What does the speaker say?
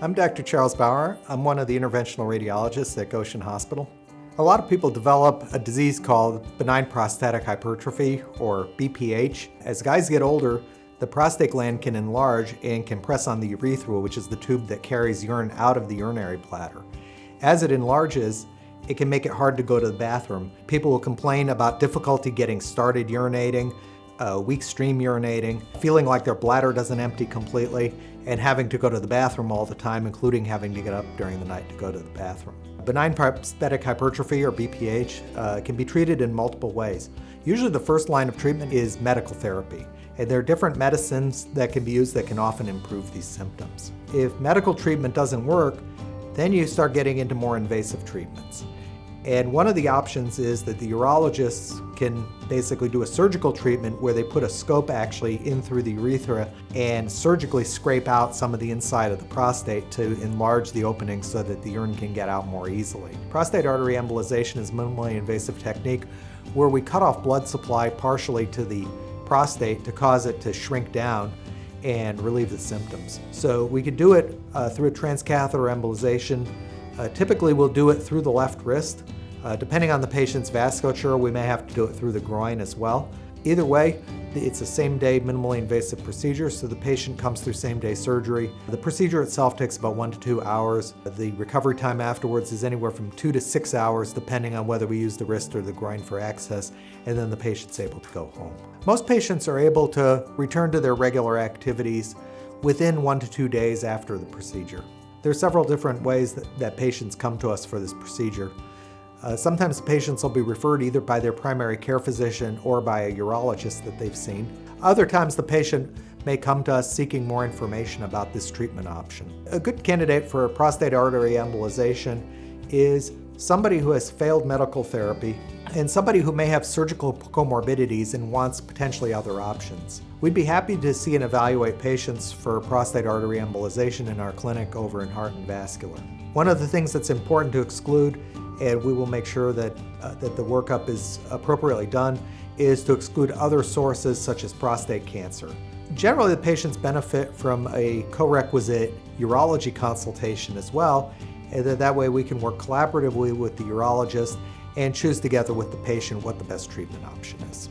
I'm Dr. Charles Bauer. I'm one of the interventional radiologists at Goshen Hospital. A lot of people develop a disease called benign prostatic hypertrophy, or BPH. As guys get older, the prostate gland can enlarge and can press on the urethra, which is the tube that carries urine out of the urinary bladder. As it enlarges, it can make it hard to go to the bathroom. People will complain about difficulty getting started urinating, weak stream urinating, feeling like their bladder doesn't empty completely, and having to go to the bathroom all the time, including having to get up during the night to go to the bathroom. Benign prostatic hypertrophy, or BPH, can be treated in multiple ways. Usually the first line of treatment is medical therapy, and there are different medicines that can be used that can often improve these symptoms. If medical treatment doesn't work, then you start getting into more invasive treatments. And one of the options is that the urologists can basically do a surgical treatment where they put a scope actually in through the urethra and surgically scrape out some of the inside of the prostate to enlarge the opening so that the urine can get out more easily. Prostate artery embolization is a minimally invasive technique where we cut off blood supply partially to the prostate to cause it to shrink down and relieve the symptoms. So we could do it through a transcatheter embolization. Typically we'll do it through the left wrist. Depending on the patient's vasculature, we may have to do it through the groin as well. Either way, it's a same-day minimally invasive procedure, so the patient comes through same-day surgery. The procedure itself takes about 1 to 2 hours. The recovery time afterwards is anywhere from 2 to 6 hours, depending on whether we use the wrist or the groin for access, and then the patient's able to go home. Most patients are able to return to their regular activities within 1 to 2 days after the procedure. There are several different ways that patients come to us for this procedure. Sometimes patients will be referred either by their primary care physician or by a urologist that they've seen. Other times the patient may come to us seeking more information about this treatment option. A good candidate for prostate artery embolization is somebody who has failed medical therapy and somebody who may have surgical comorbidities and wants potentially other options. We'd be happy to see and evaluate patients for prostate artery embolization in our clinic over in Heart and Vascular. One of the things that's important to exclude, and we will make sure that the workup is appropriately done, is to exclude other sources such as prostate cancer. Generally, the patients benefit from a co-requisite urology consultation as well, and that way we can work collaboratively with the urologist and choose together with the patient what the best treatment option is.